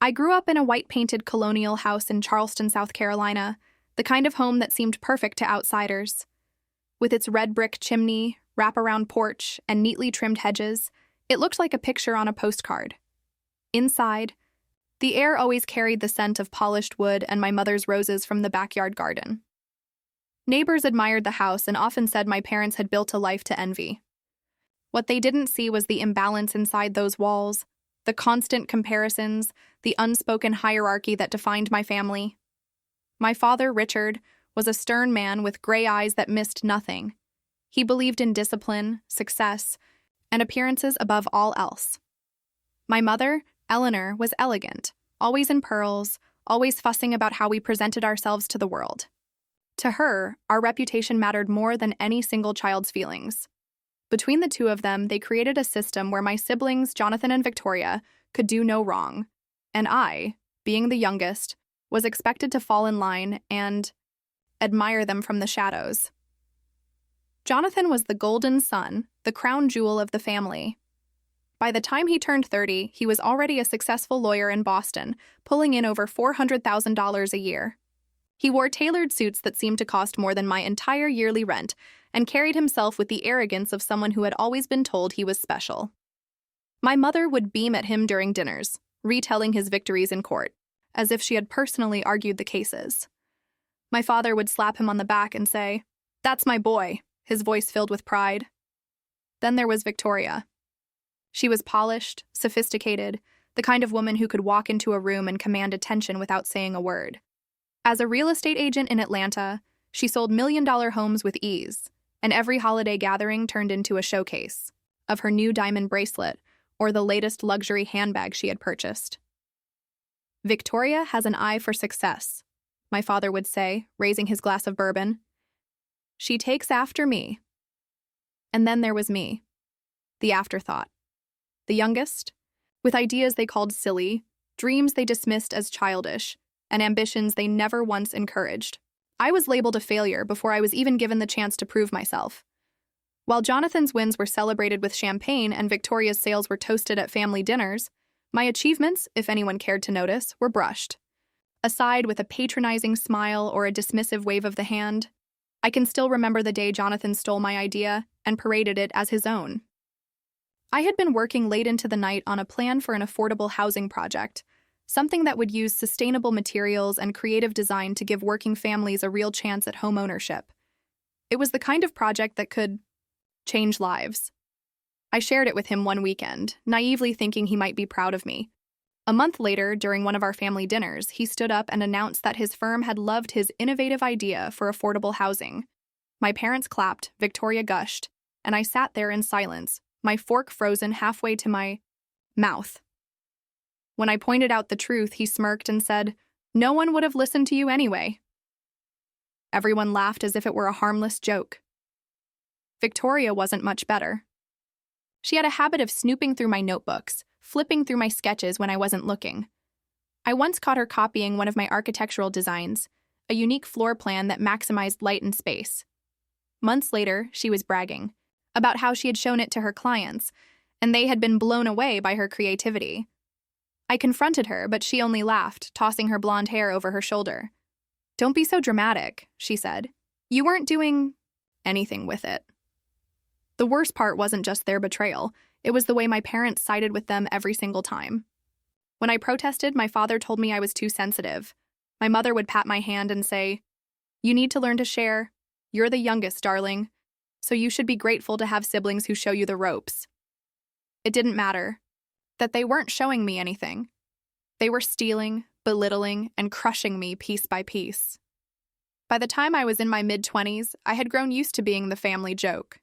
I grew up in a white-painted colonial house in Charleston, South Carolina, the kind of home that seemed perfect to outsiders. With its red brick chimney, wraparound porch, and neatly trimmed hedges, it looked like a picture on a postcard. Inside, the air always carried the scent of polished wood and my mother's roses from the backyard garden. Neighbors admired the house and often said my parents had built a life to envy. What they didn't see was the imbalance inside those walls, the constant comparisons, the unspoken hierarchy that defined my family. My father, Richard, was a stern man with gray eyes that missed nothing. He believed in discipline, success, and appearances above all else. My mother, Eleanor, was elegant, always in pearls, always fussing about how we presented ourselves to the world. To her, our reputation mattered more than any single child's feelings. Between the two of them, they created a system where my siblings, Jonathan and Victoria, could do no wrong, and I, being the youngest, was expected to fall in line and admire them from the shadows. Jonathan was the golden son, the crown jewel of the family. By the time he turned 30, he was already a successful lawyer in Boston, pulling in over $400,000 a year. He wore tailored suits that seemed to cost more than my entire yearly rent and carried himself with the arrogance of someone who had always been told he was special. My mother would beam at him during dinners, retelling his victories in court, as if she had personally argued the cases. My father would slap him on the back and say, "That's my boy," his voice filled with pride. Then there was Victoria. She was polished, sophisticated, the kind of woman who could walk into a room and command attention without saying a word. As a real estate agent in Atlanta, she sold million-dollar homes with ease, and every holiday gathering turned into a showcase of her new diamond bracelet or the latest luxury handbag she had purchased. "Victoria has an eye for success," my father would say, raising his glass of bourbon. "She takes after me." And then there was me, the afterthought. The youngest, with ideas they called silly, dreams they dismissed as childish, and ambitions they never once encouraged. I was labeled a failure before I was even given the chance to prove myself. While Jonathan's wins were celebrated with champagne and Victoria's sales were toasted at family dinners, my achievements, if anyone cared to notice, were brushed aside with a patronizing smile or a dismissive wave of the hand. I can still remember the day Jonathan stole my idea and paraded it as his own. I had been working late into the night on a plan for an affordable housing project, something that would use sustainable materials and creative design to give working families a real chance at home ownership. It was the kind of project that could change lives. I shared it with him one weekend, naively thinking he might be proud of me. A month later, during one of our family dinners, he stood up and announced that his firm had loved his innovative idea for affordable housing. My parents clapped, Victoria gushed, and I sat there in silence, my fork frozen halfway to my mouth. When I pointed out the truth, he smirked and said, "No one would have listened to you anyway." Everyone laughed as if it were a harmless joke. Victoria wasn't much better. She had a habit of snooping through my notebooks, flipping through my sketches when I wasn't looking. I once caught her copying one of my architectural designs, a unique floor plan that maximized light and space. Months later, she was bragging about how she had shown it to her clients, and they had been blown away by her creativity. I confronted her, but she only laughed, tossing her blonde hair over her shoulder. "Don't be so dramatic," she said. "You weren't doing anything with it." The worst part wasn't just their betrayal, it was the way my parents sided with them every single time. When I protested, my father told me I was too sensitive. My mother would pat my hand and say, "You need to learn to share. You're the youngest, darling, so you should be grateful to have siblings who show you the ropes." It didn't matter that they weren't showing me anything. They were stealing, belittling, and crushing me piece by piece. By the time I was in my mid-20s, I had grown used to being the family joke.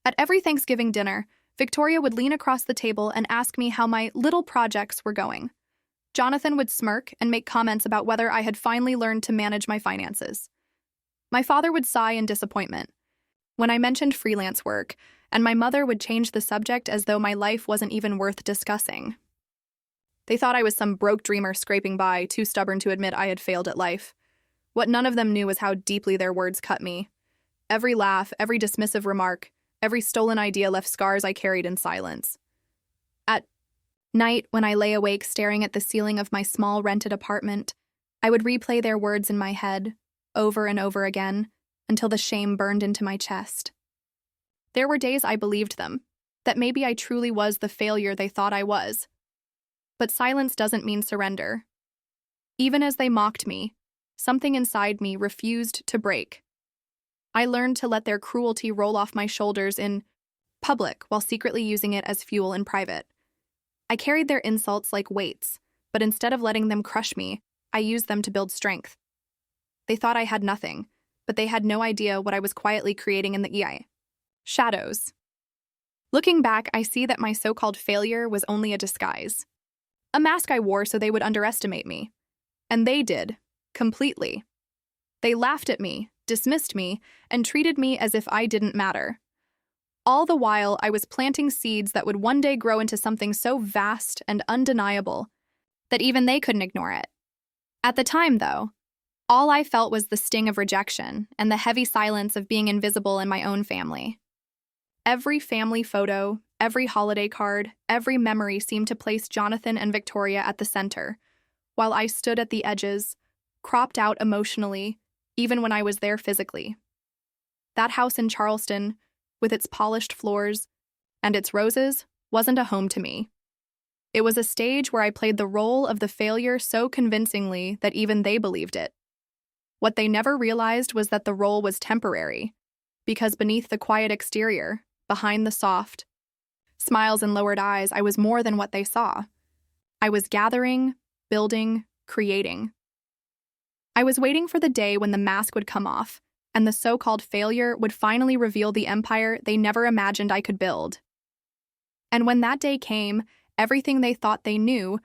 At every Thanksgiving dinner, Victoria would lean across the table and ask me how my little projects were going. Jonathan would smirk and make comments about whether I had finally learned to manage my finances. My father would sigh in disappointment when I mentioned freelance work, and my mother would change the subject as though my life wasn't even worth discussing. They thought I was some broke dreamer scraping by, too stubborn to admit I had failed at life. What none of them knew was how deeply their words cut me. Every laugh, every dismissive remark, every stolen idea left scars I carried in silence. At Night, when I lay awake staring at the ceiling of my small rented apartment, I would replay their words in my head, over and over again, until the shame burned into my chest. There were days I believed them, that maybe I truly was the failure they thought I was. But silence doesn't mean surrender. Even as they mocked me, something inside me refused to break. I learned to let their cruelty roll off my shoulders in public while secretly using it as fuel in private. I carried their insults like weights, but instead of letting them crush me, I used them to build strength. They thought I had nothing, but they had no idea what I was quietly creating in the EI. Shadows. Looking back, I see that my so-called failure was only a disguise. A mask I wore so they would underestimate me. And they did, completely. They laughed at me, dismissed me, and treated me as if I didn't matter. All the while, I was planting seeds that would one day grow into something so vast and undeniable that even they couldn't ignore it. At the time, though, all I felt was the sting of rejection and the heavy silence of being invisible in my own family. Every family photo, every holiday card, every memory seemed to place Jonathan and Victoria at the center, while I stood at the edges, cropped out emotionally, even when I was there physically. That house in Charleston, with its polished floors and its roses, wasn't a home to me. It was a stage where I played the role of the failure so convincingly that even they believed it. What they never realized was that the role was temporary, because beneath the quiet exterior, behind the soft smiles and lowered eyes, I was more than what they saw. I was gathering, building, creating. I was waiting for the day when the mask would come off, and the so-called failure would finally reveal the empire they never imagined I could build. And when that day came, everything they thought they knew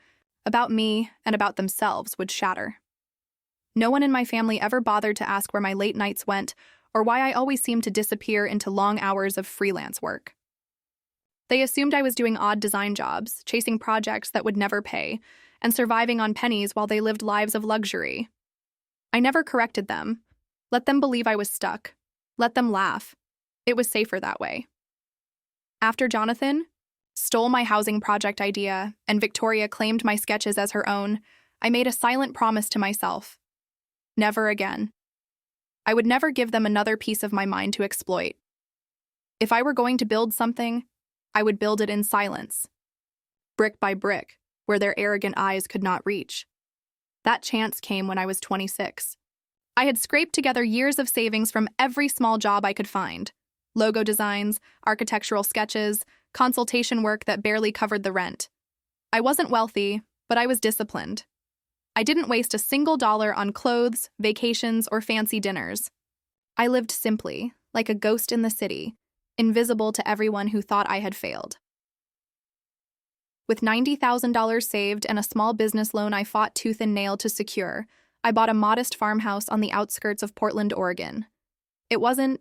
about me and about themselves would shatter. No one in my family ever bothered to ask where my late nights went or why I always seemed to disappear into long hours of freelance work. They assumed I was doing odd design jobs, chasing projects that would never pay, and surviving on pennies while they lived lives of luxury. I never corrected them. Let them believe I was stuck. Let them laugh. It was safer that way. After Jonathan stole my housing project idea and Victoria claimed my sketches as her own, I made a silent promise to myself. Never again. I would never give them another piece of my mind to exploit. If I were going to build something, I would build it in silence, brick by brick, where their arrogant eyes could not reach. That chance came when I was 26. I had scraped together years of savings from every small job I could find. Logo designs, architectural sketches, consultation work that barely covered the rent. I wasn't wealthy, but I was disciplined. I didn't waste a single dollar on clothes, vacations, or fancy dinners. I lived simply, like a ghost in the city, invisible to everyone who thought I had failed. With $90,000 saved and a small business loan I fought tooth and nail to secure, I bought a modest farmhouse on the outskirts of Portland, Oregon. It wasn't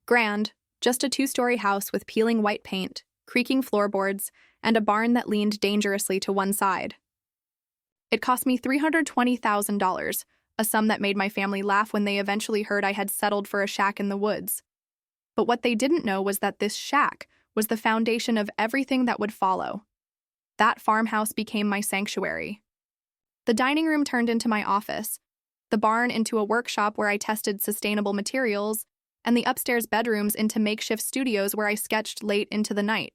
grand, just a 2-story house with peeling white paint, creaking floorboards, and a barn that leaned dangerously to one side. It cost me $320,000, a sum that made my family laugh when they eventually heard I had settled for a shack in the woods. But what they didn't know was that this shack was the foundation of everything that would follow. That farmhouse became my sanctuary. The dining room turned into my office, the barn into a workshop where I tested sustainable materials, and the upstairs bedrooms into makeshift studios where I sketched late into the night.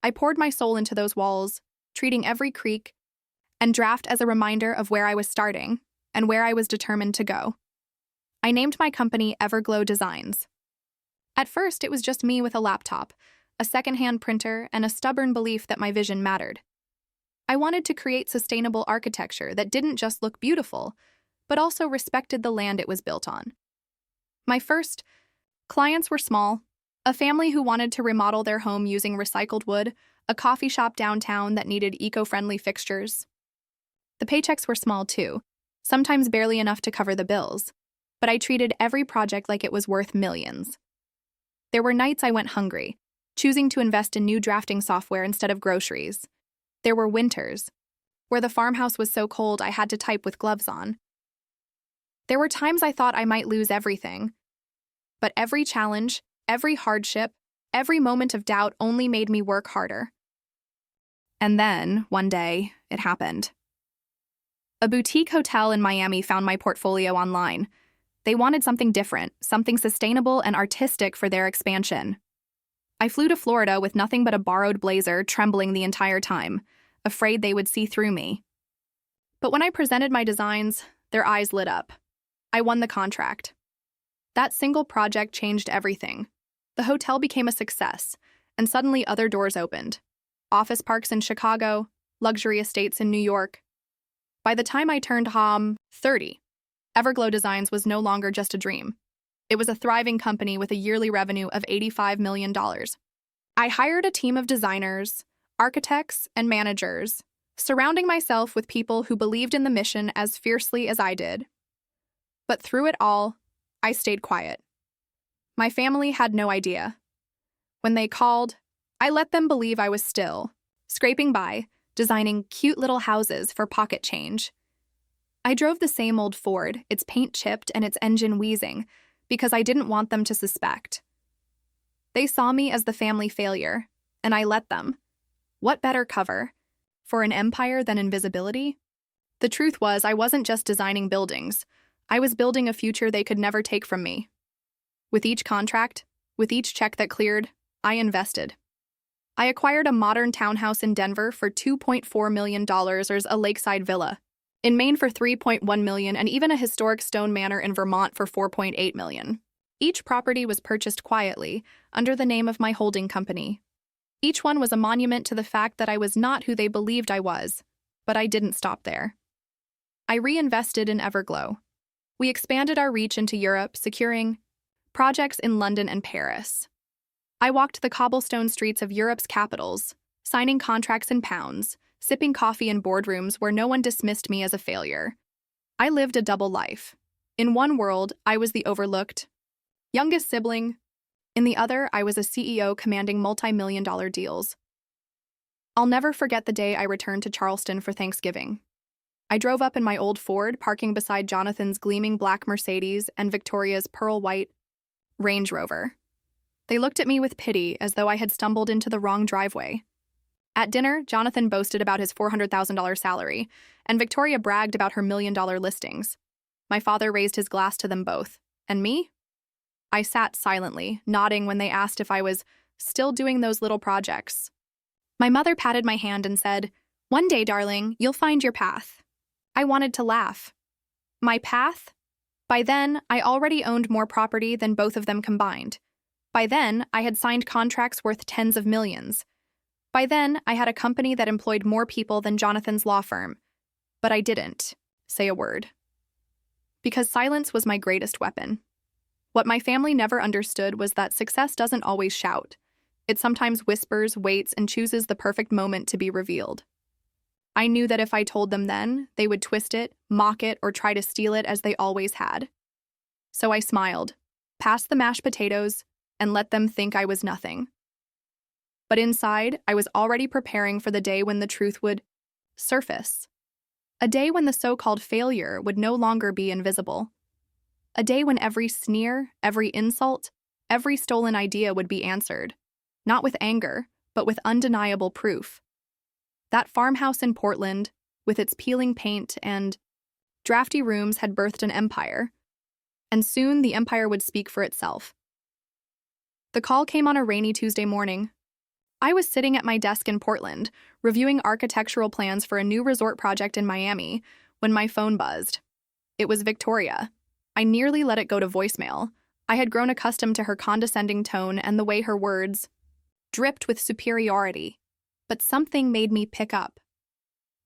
I poured my soul into those walls, treating every creak and draft as a reminder of where I was starting and where I was determined to go. I named my company Everglow Designs. At first, it was just me with a laptop, a secondhand printer, and a stubborn belief that my vision mattered. I wanted to create sustainable architecture that didn't just look beautiful, but also respected the land it was built on. My first clients were small, a family who wanted to remodel their home using recycled wood, a coffee shop downtown that needed eco-friendly fixtures. The paychecks were small too, sometimes barely enough to cover the bills, but I treated every project like it was worth millions. There were nights I went hungry, choosing to invest in new drafting software instead of groceries. There were winters, where the farmhouse was so cold I had to type with gloves on. There were times I thought I might lose everything, but every challenge, every hardship, every moment of doubt only made me work harder. And then, one day, it happened. A boutique hotel in Miami found my portfolio online. They wanted something different, something sustainable and artistic for their expansion. I flew to Florida with nothing but a borrowed blazer, trembling the entire time, afraid they would see through me. But when I presented my designs, their eyes lit up. I won the contract. That single project changed everything. The hotel became a success, and suddenly other doors opened. Office parks in Chicago, luxury estates in New York. By the time I turned 30, Everglow Designs was no longer just a dream. It was a thriving company with a yearly revenue of $85 million. I hired a team of designers, architects, and managers, surrounding myself with people who believed in the mission as fiercely as I did. But through it all, I stayed quiet. My family had no idea. When they called, I let them believe I was still, scraping by, designing cute little houses for pocket change. I drove the same old Ford, its paint chipped and its engine wheezing, because I didn't want them to suspect. They saw me as the family failure, and I let them. What better cover for an empire than invisibility? The truth was, I wasn't just designing buildings. I was building a future they could never take from me. With each contract, with each check that cleared, I invested. I acquired a modern townhouse in Denver for $2.4 million or a lakeside villa in Maine for $3.1 million, and even a historic stone manor in Vermont for $4.8 million. Each property was purchased quietly, under the name of my holding company. Each one was a monument to the fact that I was not who they believed I was, but I didn't stop there. I reinvested in Everglow. We expanded our reach into Europe, securing projects in London and Paris. I walked the cobblestone streets of Europe's capitals, signing contracts in pounds, sipping coffee in boardrooms where no one dismissed me as a failure. I lived a double life. In one world, I was the overlooked youngest sibling. In the other, I was a CEO commanding multi-million-dollar deals. I'll never forget the day I returned to Charleston for Thanksgiving. I drove up in my old Ford, parking beside Jonathan's gleaming black Mercedes and Victoria's pearl white Range Rover. They looked at me with pity, as though I had stumbled into the wrong driveway. At dinner, Jonathan boasted about his $400,000 salary, and Victoria bragged about her $1 million listings. My father raised his glass to them both. And me? I sat silently, nodding when they asked if I was still doing those little projects. My mother patted my hand and said, "One day, darling, you'll find your path." I wanted to laugh. My path? By then, I already owned more property than both of them combined. By then, I had signed contracts worth tens of millions. By then, I had a company that employed more people than Jonathan's law firm. But I didn't say a word. Because silence was my greatest weapon. What my family never understood was that success doesn't always shout. It sometimes whispers, waits, and chooses the perfect moment to be revealed. I knew that if I told them then, they would twist it, mock it, or try to steal it as they always had. So I smiled, passed the mashed potatoes, and let them think I was nothing. But inside, I was already preparing for the day when the truth would surface. A day when the so-called failure would no longer be invisible. A day when every sneer, every insult, every stolen idea would be answered, not with anger, but with undeniable proof. That farmhouse in Portland, with its peeling paint and drafty rooms, had birthed an empire, and soon the empire would speak for itself. The call came on a rainy Tuesday morning. I was sitting at my desk in Portland, reviewing architectural plans for a new resort project in Miami, when my phone buzzed. It was Victoria. I nearly let it go to voicemail. I had grown accustomed to her condescending tone and the way her words dripped with superiority. But something made me pick up.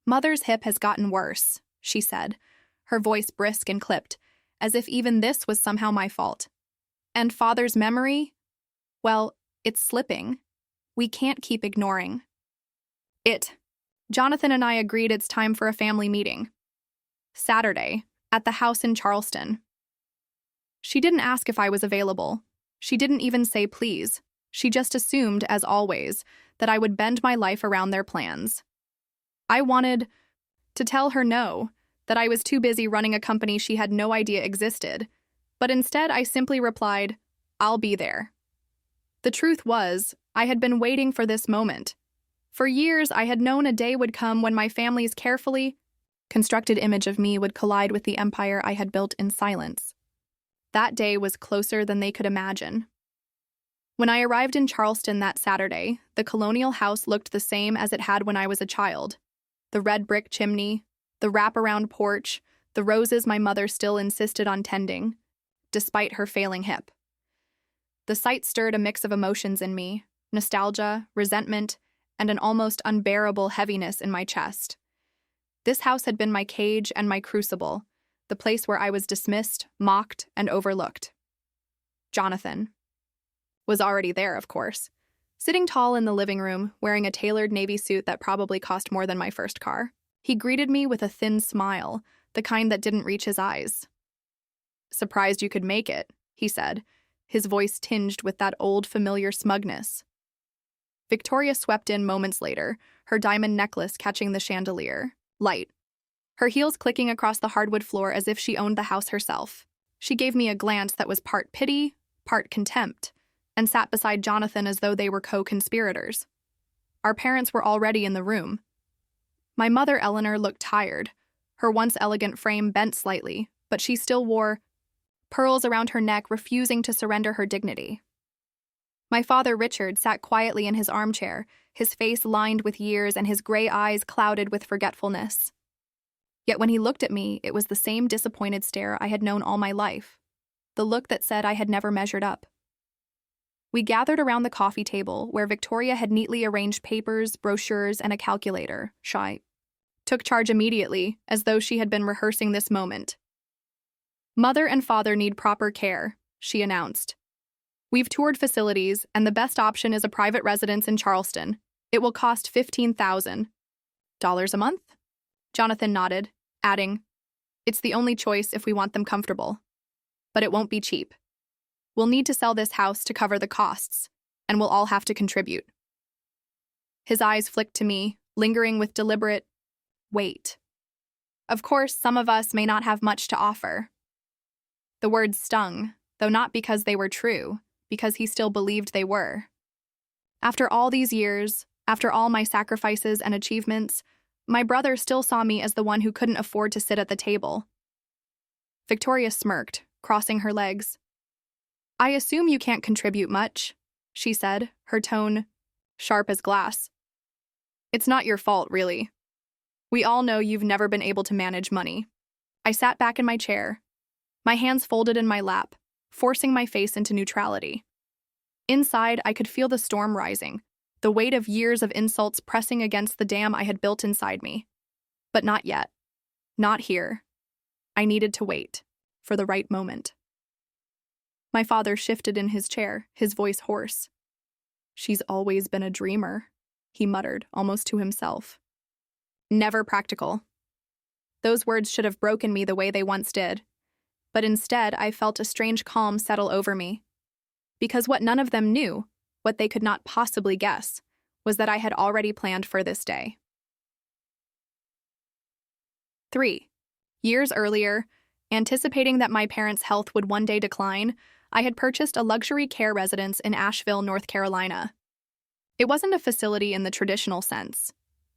"Mother's hip has gotten worse," she said, her voice brisk and clipped, as if even this was somehow my fault. "And father's memory? Well, it's slipping. We can't keep ignoring it." Jonathan and I agreed it's time for a family meeting. Saturday, at the house in Charleston. She didn't ask if I was available. She didn't even say please. She just assumed, as always, that I would bend my life around their plans. I wanted to tell her no, that I was too busy running a company she had no idea existed, but instead I simply replied, "I'll be there." The truth was, I had been waiting for this moment. For years, I had known a day would come when my family's carefully constructed image of me would collide with the empire I had built in silence. That day was closer than they could imagine. When I arrived in Charleston that Saturday, the colonial house looked the same as it had when I was a child. The red brick chimney, the wraparound porch, the roses my mother still insisted on tending, despite her failing hip. The sight stirred a mix of emotions in me, nostalgia, resentment, and an almost unbearable heaviness in my chest. This house had been my cage and my crucible, the place where I was dismissed, mocked, and overlooked. Jonathan was already there, of course, sitting tall in the living room, wearing a tailored navy suit that probably cost more than my first car. He greeted me with a thin smile, the kind that didn't reach his eyes. "Surprised you could make it," he said, his voice tinged with that old familiar smugness. Victoria swept in moments later, her diamond necklace catching the chandelier light, her heels clicking across the hardwood floor as if she owned the house herself. She gave me a glance that was part pity, part contempt, and sat beside Jonathan as though they were co-conspirators. Our parents were already in the room. My mother, Eleanor, looked tired, her once elegant frame bent slightly, but she still wore pearls around her neck, refusing to surrender her dignity. My father, Richard, sat quietly in his armchair, his face lined with years and his gray eyes clouded with forgetfulness. Yet when he looked at me, it was the same disappointed stare I had known all my life, the look that said I had never measured up. We gathered around the coffee table, where Victoria had neatly arranged papers, brochures, and a calculator. She took charge immediately, as though she had been rehearsing this moment. "Mother and father need proper care," she announced. "We've toured facilities, and the best option is a private residence in Charleston. It will cost $15,000 a month?" Jonathan nodded, adding, "It's the only choice if we want them comfortable. But it won't be cheap. We'll need to sell this house to cover the costs, and we'll all have to contribute." His eyes flicked to me, lingering with deliberate weight. "Of course, some of us may not have much to offer." The words stung, though not because they were true, because he still believed they were. After all these years, after all my sacrifices and achievements, my brother still saw me as the one who couldn't afford to sit at the table. Victoria smirked, crossing her legs. "I assume you can't contribute much," she said, her tone sharp as glass. "It's not your fault, really. We all know you've never been able to manage money." I sat back in my chair, my hands folded in my lap, forcing my face into neutrality. Inside, I could feel the storm rising, the weight of years of insults pressing against the dam I had built inside me. But not yet. Not here. I needed to wait, for the right moment. My father shifted in his chair, his voice hoarse. "She's always been a dreamer," he muttered, almost to himself. "Never practical." Those words should have broken me the way they once did. But instead, I felt a strange calm settle over me. Because what none of them knew, what they could not possibly guess, was that I had already planned for this day. 3. Years earlier, anticipating that my parents' health would one day decline, I had purchased a luxury care residence in Asheville, North Carolina. It wasn't a facility in the traditional sense.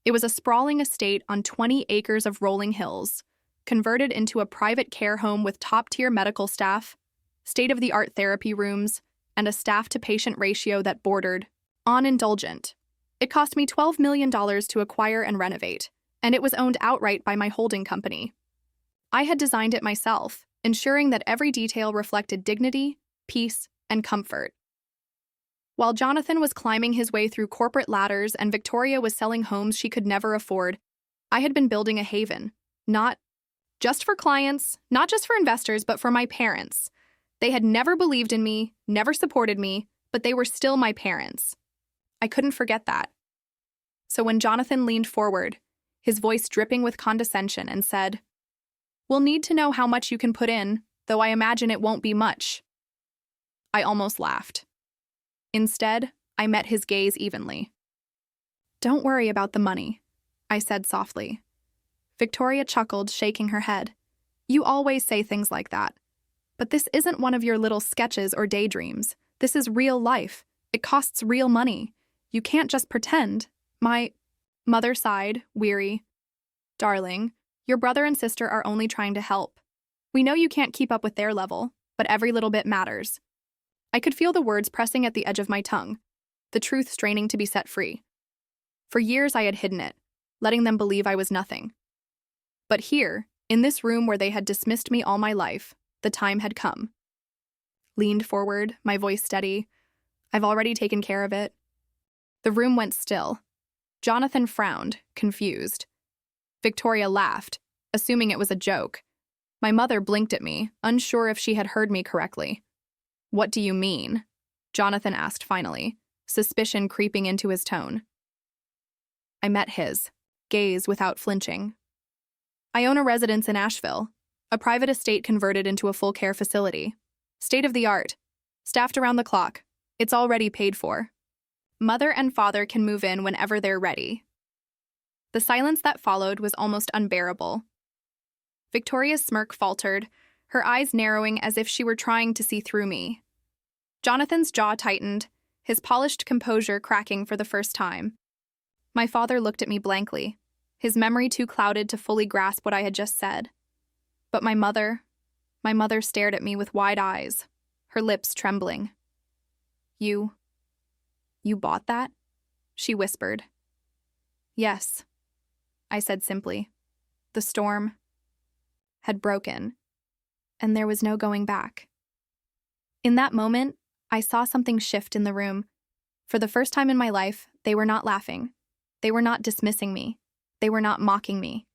It was a sprawling estate on 20 acres of rolling hills, converted into a private care home with top-tier medical staff, state-of-the-art therapy rooms, and a staff-to-patient ratio that bordered on indulgent. It cost me $12 million to acquire and renovate, and it was owned outright by my holding company. I had designed it myself, ensuring that every detail reflected dignity, peace, and comfort. While Jonathan was climbing his way through corporate ladders and Victoria was selling homes she could never afford, I had been building a haven, not just for clients, not just for investors, but for my parents. They had never believed in me, never supported me, but they were still my parents. I couldn't forget that. So when Jonathan leaned forward, his voice dripping with condescension, and said, "We'll need to know how much you can put in, though I imagine it won't be much," I almost laughed. Instead, I met his gaze evenly. "Don't worry about the money," I said softly. Victoria chuckled, shaking her head. "You always say things like that. But this isn't one of your little sketches or daydreams. This is real life. It costs real money. You can't just pretend. My mother sighed, weary. Darling, your brother and sister are only trying to help. We know you can't keep up with their level, but every little bit matters. I could feel the words pressing at the edge of my tongue, the truth straining to be set free. For years I had hidden it, letting them believe I was nothing. But here, in this room where they had dismissed me all my life, the time had come. Leaned forward, my voice steady. I've already taken care of it. The room went still. Jonathan frowned, confused. Victoria laughed, assuming it was a joke. My mother blinked at me, unsure if she had heard me correctly. "What do you mean?" Jonathan asked finally, suspicion creeping into his tone. I met his gaze without flinching. "I own a residence in Asheville, a private estate converted into a full care facility. State-of-the-art, staffed around the clock. It's already paid for. Mother and father can move in whenever they're ready." The silence that followed was almost unbearable. Victoria's smirk faltered, her eyes narrowing as if she were trying to see through me. Jonathan's jaw tightened, his polished composure cracking for the first time. My father looked at me blankly, his memory too clouded to fully grasp what I had just said. But my mother stared at me with wide eyes, her lips trembling. You bought that?" she whispered. "Yes," I said simply. The storm had broken, and there was no going back. In that moment, I saw something shift in the room. For the first time in my life, they were not laughing. They were not dismissing me. They were not mocking me.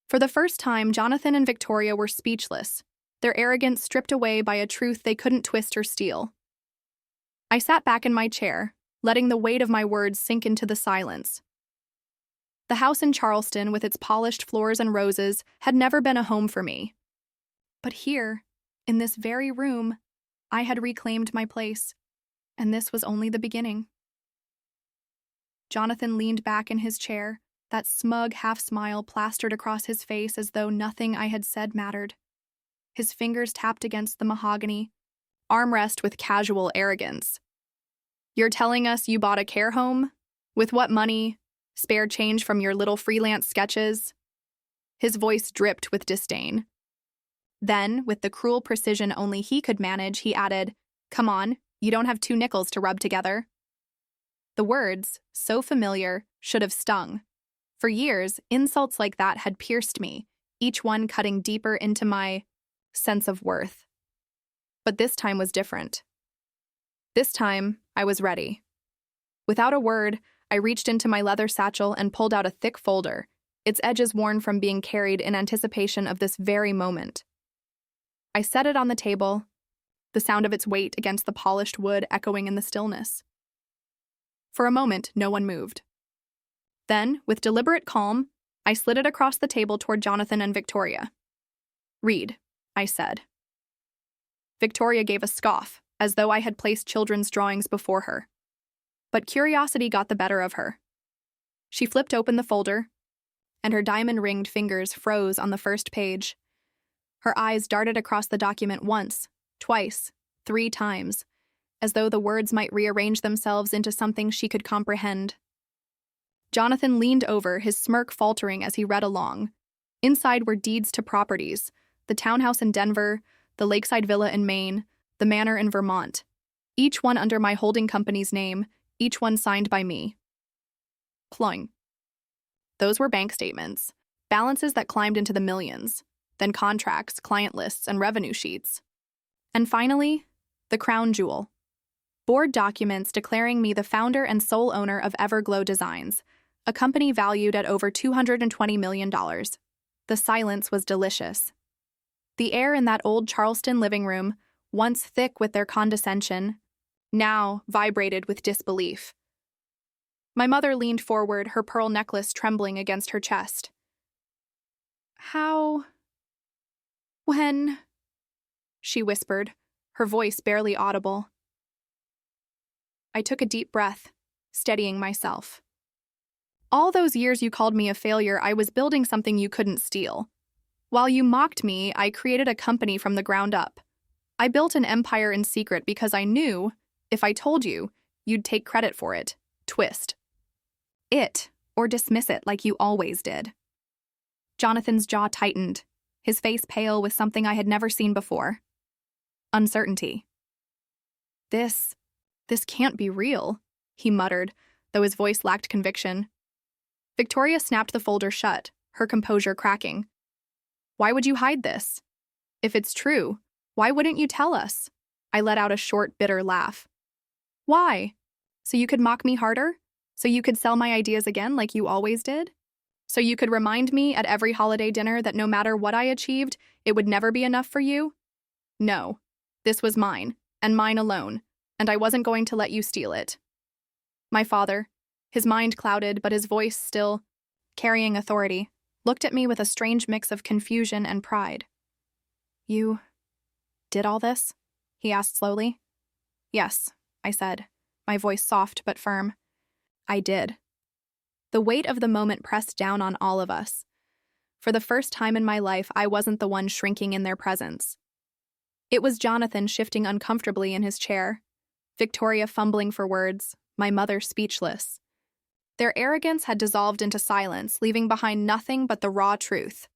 For the first time, Jonathan and Victoria were speechless, their arrogance stripped away by a truth they couldn't twist or steal. I sat back in my chair, letting the weight of my words sink into the silence. The house in Charleston, with its polished floors and roses, had never been a home for me. But here, in this very room, I had reclaimed my place, and this was only the beginning. Jonathan leaned back in his chair, that smug half-smile plastered across his face as though nothing I had said mattered. His fingers tapped against the mahogany, armrest with casual arrogance. "You're telling us you bought a care home? With what money? Spare change from your little freelance sketches?" His voice dripped with disdain. Then, with the cruel precision only he could manage, he added, "Come on, you don't have 2 nickels to rub together." The words, so familiar, should have stung. For years, insults like that had pierced me, each one cutting deeper into my sense of worth. But this time was different. This time, I was ready. Without a word, I reached into my leather satchel and pulled out a thick folder, its edges worn from being carried in anticipation of this very moment. I set it on the table, the sound of its weight against the polished wood echoing in the stillness. For a moment, no one moved. Then, with deliberate calm, I slid it across the table toward Jonathan and Victoria. "Read," I said. Victoria gave a scoff, as though I had placed children's drawings before her. But curiosity got the better of her. She flipped open the folder, and her diamond-ringed fingers froze on the first page. Her eyes darted across the document once, twice, 3 times, as though the words might rearrange themselves into something she could comprehend. Jonathan leaned over, his smirk faltering as he read along. Inside were deeds to properties, the townhouse in Denver, the lakeside villa in Maine, the manor in Vermont, each one under my holding company's name, each one signed by me. Ploing. Those were bank statements, balances that climbed into the millions, then contracts, client lists, and revenue sheets. And finally, the crown jewel. Board documents declaring me the founder and sole owner of Everglow Designs, a company valued at over $220 million. The silence was delicious. The air in that old Charleston living room, once thick with their condescension, now vibrated with disbelief. My mother leaned forward, her pearl necklace trembling against her chest. "How? When?" she whispered, her voice barely audible. I took a deep breath, steadying myself. "All those years you called me a failure, I was building something you couldn't steal. While you mocked me, I created a company from the ground up. I built an empire in secret because I knew, if I told you, you'd take credit for it. Twist. it, or dismiss it like you always did. Jonathan's jaw tightened, his face pale with something I had never seen before. Uncertainty. This can't be real, he muttered, though his voice lacked conviction. Victoria snapped the folder shut, her composure cracking. Why would you hide this? If it's true, why wouldn't you tell us? I let out a short, bitter laugh. Why? So you could mock me harder? So you could sell my ideas again like you always did? So you could remind me at every holiday dinner that no matter what I achieved, it would never be enough for you? No. This was mine, and mine alone, and I wasn't going to let you steal it. My father, his mind clouded but his voice still carrying authority, looked at me with a strange mix of confusion and pride. You did all this? He asked slowly. Yes, I said, my voice soft but firm. I did. The weight of the moment pressed down on all of us. For the first time in my life, I wasn't the one shrinking in their presence. It was Jonathan shifting uncomfortably in his chair, Victoria fumbling for words, my mother speechless. Their arrogance had dissolved into silence, leaving behind nothing but the raw truth.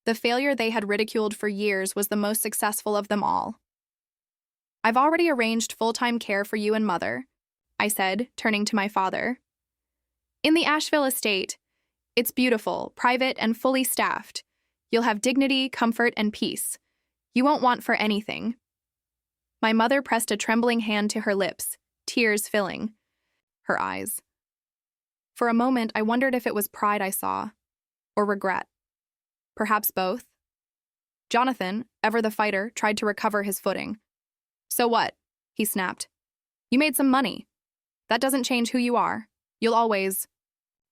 The failure they had ridiculed for years was the most successful of them all. I've already arranged full-time care for you and Mother, I said, turning to my father. In the Asheville estate, it's beautiful, private, and fully staffed. You'll have dignity, comfort, and peace. You won't want for anything. My mother pressed a trembling hand to her lips, tears filling her eyes. For a moment, I wondered if it was pride I saw, or regret. Perhaps both. Jonathan, ever the fighter, tried to recover his footing. So what? He snapped. You made some money. That doesn't change who you are. You'll always...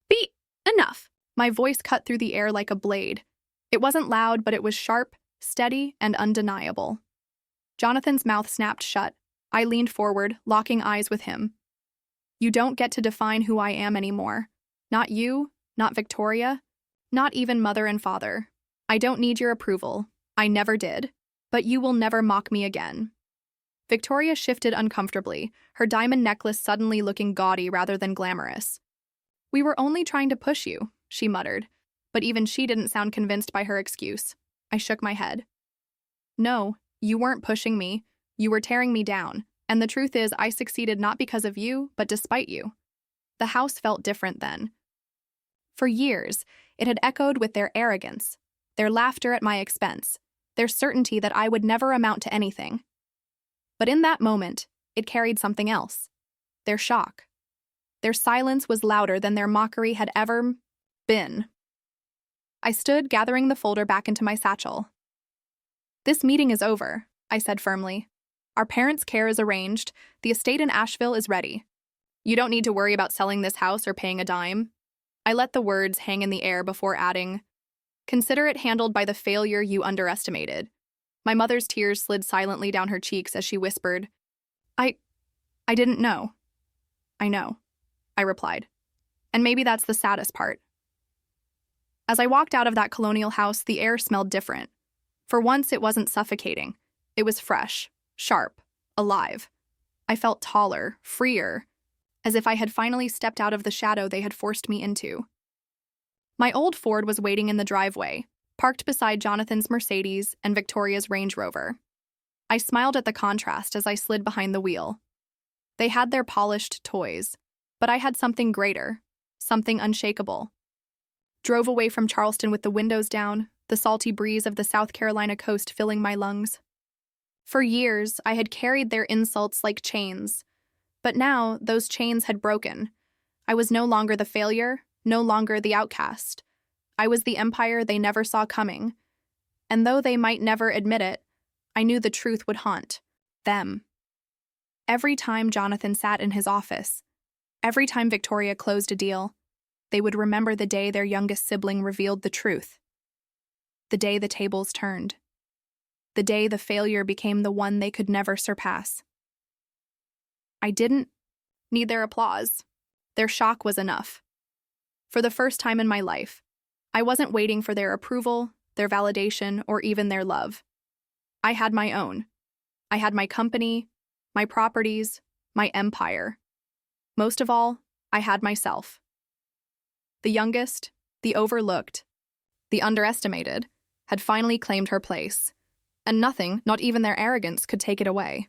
Be enough. My voice cut through the air like a blade. It wasn't loud, but it was sharp, steady, and undeniable. Jonathan's mouth snapped shut. I leaned forward, locking eyes with him. You don't get to define who I am anymore. Not you, not Victoria, not even Mother and Father. I don't need your approval. I never did. But you will never mock me again. Victoria shifted uncomfortably, her diamond necklace suddenly looking gaudy rather than glamorous. We were only trying to push you, she muttered, but even she didn't sound convinced by her excuse. I shook my head. No, you weren't pushing me. You were tearing me down, and the truth is I succeeded not because of you, but despite you. The house felt different then. For years, it had echoed with their arrogance, their laughter at my expense, their certainty that I would never amount to anything. But in that moment, it carried something else. Their shock. Their silence was louder than their mockery had ever been. I stood, gathering the folder back into my satchel. This meeting is over, I said firmly. Our parents' care is arranged. The estate in Asheville is ready. You don't need to worry about selling this house or paying a dime. I let the words hang in the air before adding, consider it handled by the failure you underestimated. My mother's tears slid silently down her cheeks as she whispered, I didn't know. I know, I replied. And maybe that's the saddest part. As I walked out of that colonial house, the air smelled different. For once, it wasn't suffocating. It was fresh, sharp, alive. I felt taller, freer, as if I had finally stepped out of the shadow they had forced me into. My old Ford was waiting in the driveway, parked beside Jonathan's Mercedes and Victoria's Range Rover. I smiled at the contrast as I slid behind the wheel. They had their polished toys, but I had something greater, something unshakable. Drove away from Charleston with the windows down, the salty breeze of the South Carolina coast filling my lungs. For years, I had carried their insults like chains, but now those chains had broken. I was no longer the failure, no longer the outcast. I was the empire they never saw coming, and though they might never admit it, I knew the truth would haunt them. Every time Jonathan sat in his office, every time Victoria closed a deal, they would remember the day their youngest sibling revealed the truth. The day the tables turned. The day the failure became the one they could never surpass. I didn't need their applause. Their shock was enough. For the first time in my life, I wasn't waiting for their approval, their validation, or even their love. I had my own. I had my company, my properties, my empire. Most of all, I had myself. The youngest, the overlooked, the underestimated, had finally claimed her place, and nothing, not even their arrogance, could take it away.